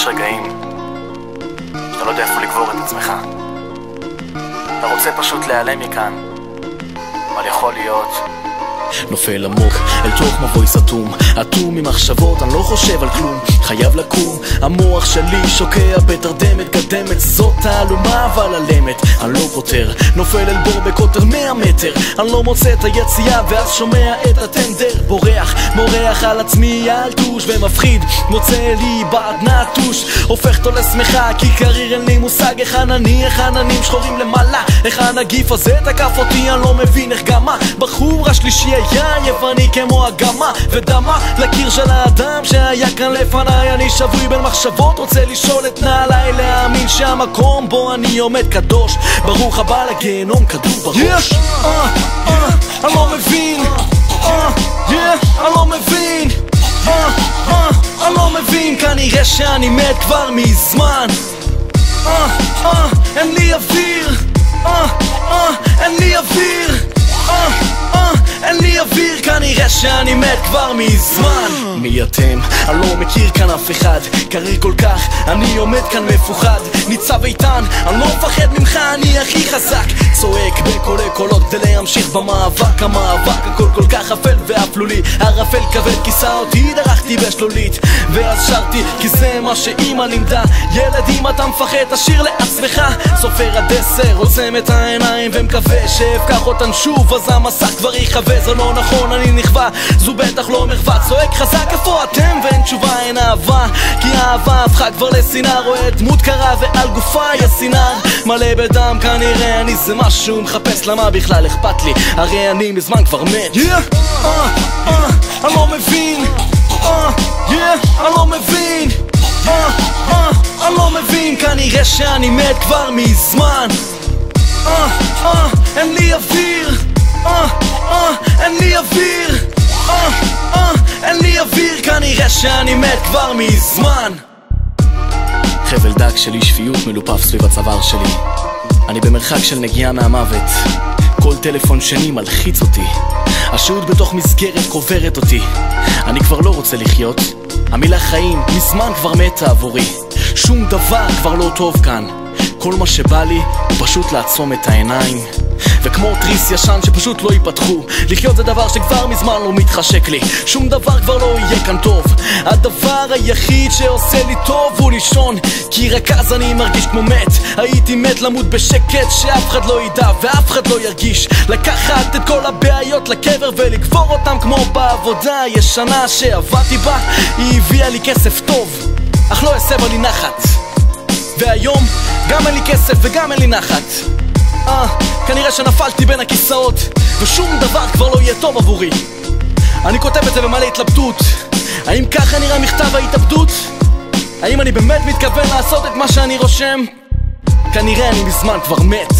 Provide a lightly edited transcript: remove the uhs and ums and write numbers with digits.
יש רגעים אתה לא יודע איפה לגבור את עצמך. אתה רוצה פשוט להיעלם מכאן, אבל יכול להיות נופל עמוק אל תוך מבוי סתום, אטום ממחשבות, אני לא חושב על כלום, חייב לקום. המוח שלי שוקע בתרדמת קדמת, זאת תעלומה אבל הלמת, אני לא פותר, נופל אל בור בקוטר 100 מטר, אני לא מוצא את היציאה ואז שומע את הטנדר בורח, מורח על עצמי ילטוש ומפחיד, מוצא לי בעד נטוש, הופך אותו לשמחה כי קריר אין לי מושג איך ענני, איך עננים שחורים למעלה, איך הנגיף הזה תקף אותי, אני לא מבין איך גמה בחור השלישי היה יווני כמו הגמה ודמה לקיר של האדם שהיה כאן לפניי. אני שבוי בין מחשבות, רוצה לשאול את נעליי, להאמין שהמקום בו אני עומד קדוש, ברוך הבא לגיהנום כדור בראש. אני לא מבין, אני לא מבין, אני לא מבין, כנראה שאני מת כבר מזמן. אין לי אוויר, אין לי אוויר, אין לי אוויר, כנראה שאני מת כבר מזמן. מי אתם? אני לא מכיר כאן אף אחד, קריר כל כך, אני עומד כאן מפוחד, ניצב איתן, אני לא מפחד ממך, אני הכי חזק, צועק בקולי קולות כדי להמשיך במאבק. המאבק הכל כל כך אפל ואפלולי, ערפל כבד כיסה אותי, דרכתי בשלולית ואז שרתי כי זה מה שאמא לימדה, ילד אם אתה מפחד תשאיר לעצמך, סופר עד 10 עוצם את העיניים ומקווה שאבקח אותן שוב, אז המסך כבר יחווה, זה לא נכון אני נכווה, זו בטח לא מחווה, צועק חזק איפה אתם ואין תשובה, אין אהבה כי האהבה הפכה כבר לשנאה, רואה דמות קרה ועל גופה יסינר מלא בדם, כנראה אני זה משהו מחפש, למה בכלל אכפת לי, הרי אני מזמן כבר מת. אני לא מבין, אני לא מבין, אני לא מבין, כנראה שאני מת כבר מזמן. אין לי אוויר, אין לי אוויר, אין לי אוויר, כנראה שאני מת כבר מזמן. חבל דק של אי שפיות מלופף סביב הצוואר שלי, אני במרחק של נגיעה מהמוות, כל טלפון שני מלחיץ אותי, השהות בתוך מסגרת קוברת אותי, אני כבר לא רוצה לחיות, המילה חיים מזמן כבר מתה עבורי, שום דבר כבר לא טוב כאן, כל מה שבא לי הוא פשוט לעצום את העיניים וכמו תריס ישן שפשוט לא ייפתחו, לחיות זה דבר שכבר מזמן לא מתחשק לי, שום דבר כבר לא יהיה כאן טוב, הדבר היחיד שעושה לי טוב הוא לישון, כי רק אז אני מרגיש כמו מת, הייתי מת למות בשקט שאף אחד לא ידע ואף אחד לא ירגיש, לקחת את כל הבעיות לקבר ולקבור אותם כמו בעבודה ישנה שעבדתי בה, היא הביאה לי כסף טוב אך לא הסבה לי נחת, והיום גם אין לי כסף וגם אין לי נחת, כנראה שנפלתי בין הכיסאות ושום דבר כבר לא יהיה טוב עבורי, אני כותב את זה במלא התלבטות, האם ככה נראה מכתב ההתאבדות? האם אני באמת מתכוון לעשות את מה שאני רושם? כנראה אני מזמן כבר מת.